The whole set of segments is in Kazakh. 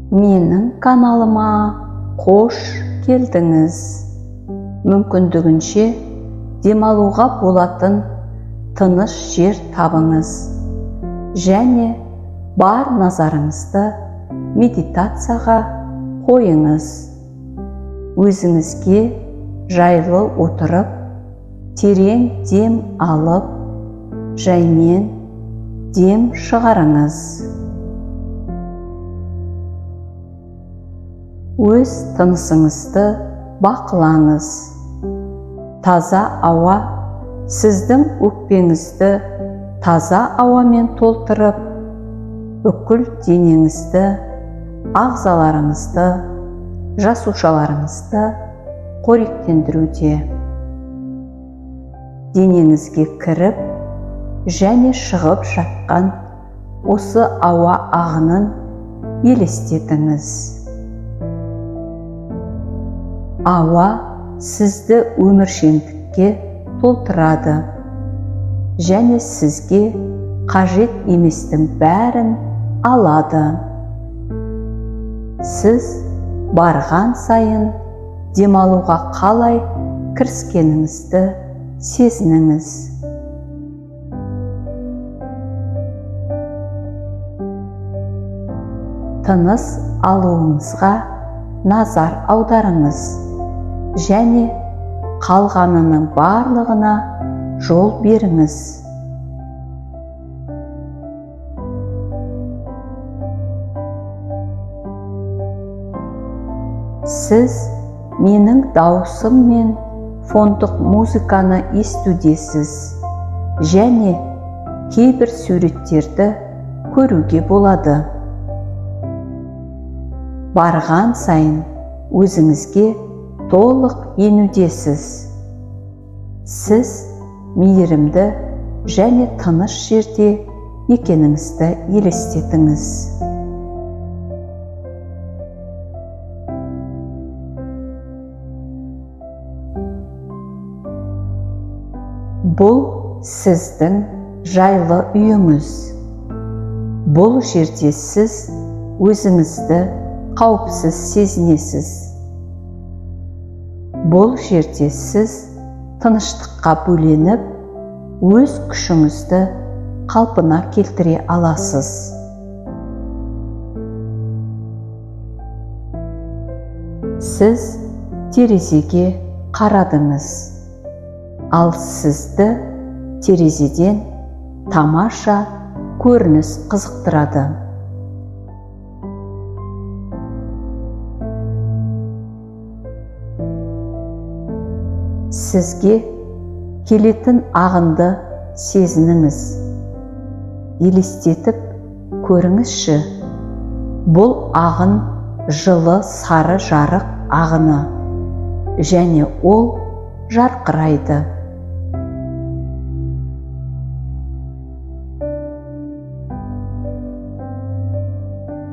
Менің каналыма қош келдіңіз. Мүмкіндігінше демалуға болатын тыныш жер табыңыз және бар назарыңызды медитацияға қойыңыз. Өзіңізге жайлы отырып, терең дем алып, жаймен дем шығарыңыз. Өз тынысыңызды бақылаңыз. Таза ауа сіздің өкпеңізді таза ауамен толтырып, бүкіл денеңізді, ағзаларыңызды, жасушаларыңызды қоректендіруде. Денеңізге кіріп және шығып жатқан осы ауа ағынын елестетіңіз. Ауа сізді өміршеңдікке толтырады және сізге қажет еместің бәрін алады. Сіз барған сайын демалуға қалай кіріскеніңізді сезініңіз. Тыныс алуыңызға назар аударыңыз және қалғанының барлығына жол беріңіз. Сіз менің дауысым мен фондық музыканы естудесіз және кейбір суреттерді көруге болады. Барған сайын өзіңізге толық енудесіз. Сіз мейірімді және тыныш жерде екеніңізді елестетіңіз. Бұл сіздің жайлы үйіңіз. Бұл жерде сіз өзіңізді қауіпсіз сезінесіз. Бұл жерде сіз тыныштыққа бөленіп, өз күшіңізді қалпына келтіре аласыз. Сіз терезеге қарадыңыз, ал сізді терезеден тамаша көрініс қызықтырады. Сізге келетін ағынды сезініңіз. Елестетіп көріңізші. Бұл ағын жылы сары жарық ағыны және ол жарқырайды.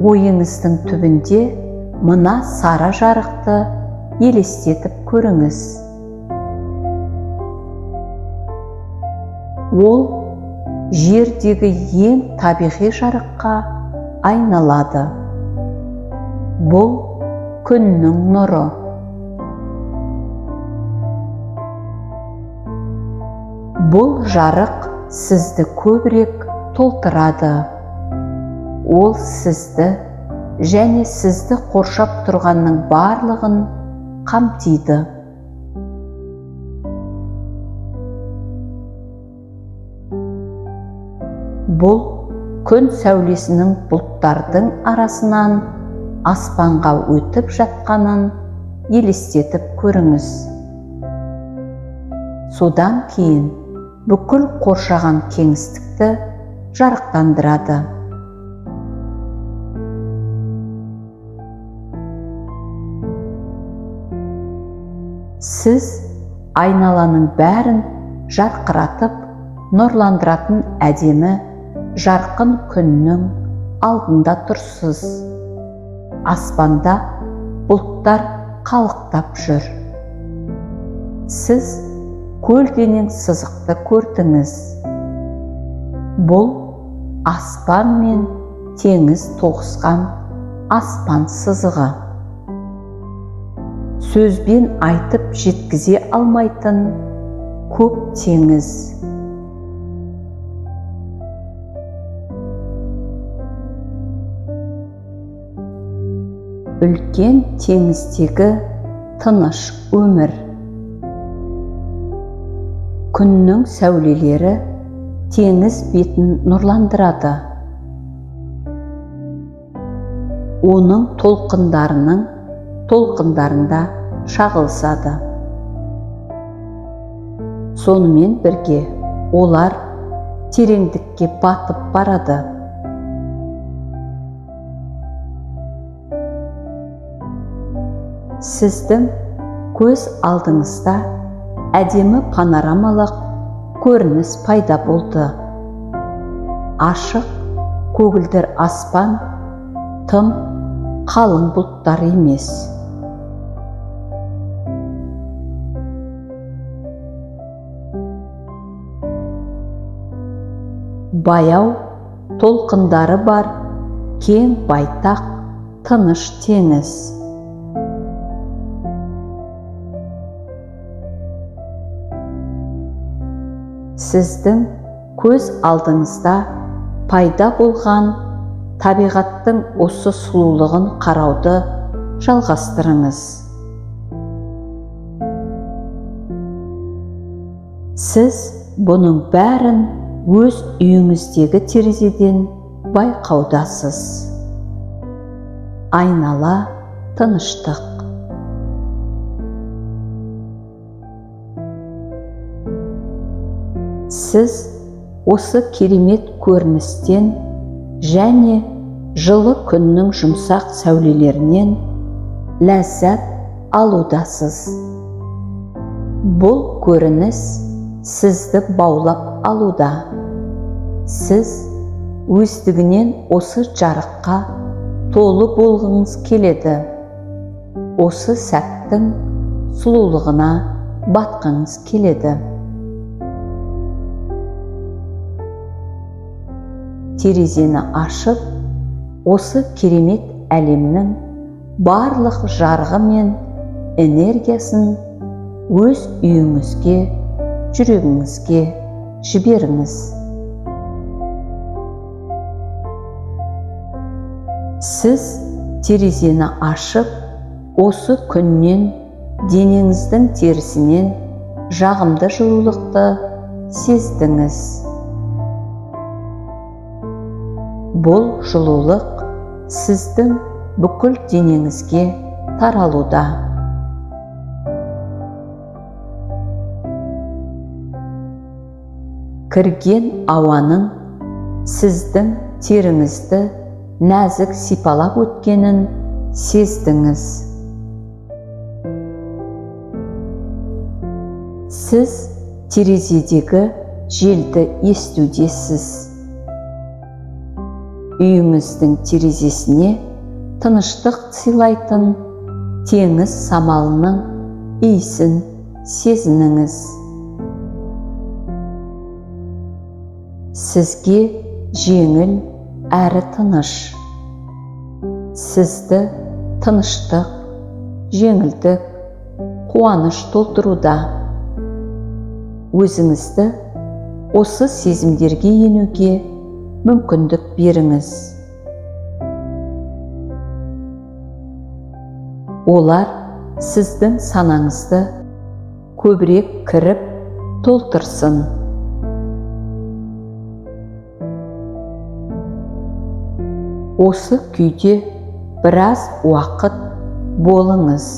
Ойыңыздың түбінде мына сары жарықты елестетіп көріңіз. Ол жердегі ең табиғи жарыққа айналады. Бұл күннің нұры. Бұл жарық сізді көбірек толтырады. Ол сізді және сізді қоршап тұрғанның барлығын қамтиды. Бұл күн сәулесінің бұлттардың арасынан аспанға өтіп жатқанын елестетіп көріңіз. Содан кейін бүкіл қоршаған кеңістікті жарықтандырады. Сіз айналаның бәрін жарқыратып, нұрландыратын әдемі жарқын күннің алдында тұрсыз. Аспанда бұлттар қалықтап жүр. Сіз көлденең сызықты көрдіңіз. Бұл аспан мен теңіз тоғысқан аспан сызығы. Сөзбен айтып жеткізе алмайтын көк теңіз. Үлкен теңіздегі тыныш өмір. Күннің сәулелері теңіз бетін нұрландырады. Оның толқындарында шағылысады. Сонымен бірге олар тереңдікке батып барады. Сіздің көз алдыңызда әдемі панорамалық көрініс пайда болды. Ашық көгілдір аспан, тым қалың бұлттар емес. Баяу толқындары бар кең байтақ тыныш теңіз. Сіздің көз алдыңызда пайда болған табиғаттың осы сұлулығын қарауды жалғастырыңыз. Сіз бұның бәрін өз үйіңіздегі терезеден байқаудасыз. Айнала тыныштық. Сіз осы керемет көріністен және жылы күннің жұмсақ сәулелерінен ләззат алудасыз. Бұл көрініс сізді баулап алуда. Сіз өздігінен осы жарыққа толы болғыңыз келеді. Осы сәттің сұлулығына батқыңыз келеді. Терезені ашып, осы керемет әлемнің барлық жарығы мен энергиясын өз үйіңізге, жүрегіңізге жіберіңіз. Сіз терезені ашып, осы күннен денеңіздің терісінен жағымды жылулықты сездіңіз. Бұл жылулық сіздің бүкіл денеңізге таралуда. Кірген ауаның сіздің теріңізді нәзік сипалап өткенін сездіңіз. Сіз терезедегі желді естудесіз. Үйіңіздің терезесіне тыныштық сыйлайтын теңіз самалының иісін сезініңіз. Сізге жеңіл әрі тыныш. Сізді тыныштық, жеңілдік, қуаныш толтыруда. Өзіңізді осы сезімдерге енуге мүмкіндік беріңіз. Олар сіздің санаңызды көбірек кіріп толтырсын. Осы күйде біраз уақыт болыңыз.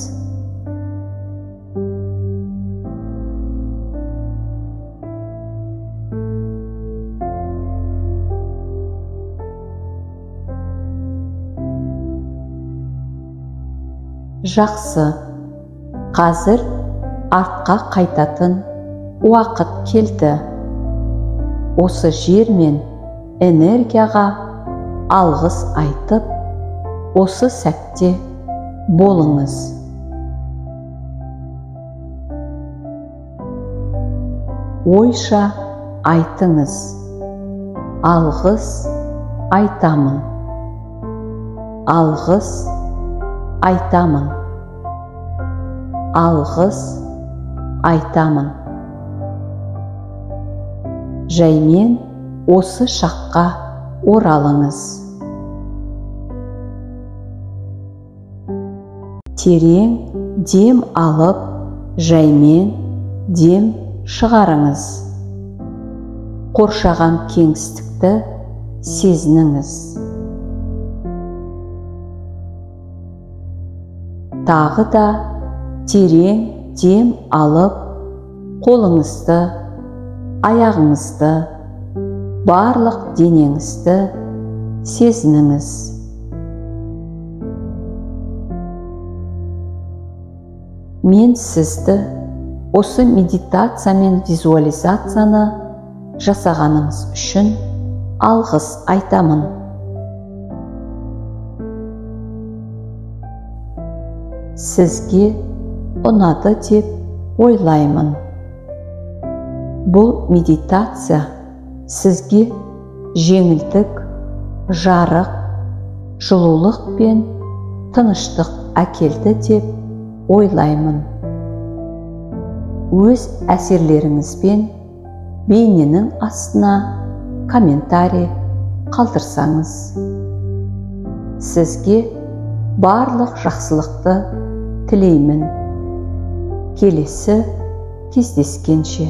Жақсы, қазір артқа қайтатын уақыт келді. Осы жер мен энергияға алғыс айтып, осы сәтте болыңыз. Ойша айтыңыз, алғыс айтамын. алғыс айтамын. Алғыс айтамын. Жаймен осы шаққа оралыңыз. Терең дем алып, жаймен дем шығарыңыз. Қоршаған кеңістікті сезініңіз. Тағы да терең дем алып, қолыңызды, аяғыңызды, барлық денеңізді сезініңіз. Мен сізді осы медитация мен визуализацияны жасағаныңыз үшін алғыс айтамын. Сізге ұнады деп ойлаймын. Бұл медитация сізге жеңілдік, жарық, жылулық пен тыныштық әкелді деп ойлаймын. Өз әсерлеріңізбен бейненің астына комментарий қалдырсаңыз. Сізге барлық жақсылықты тілеймін. Келесі кездескенше.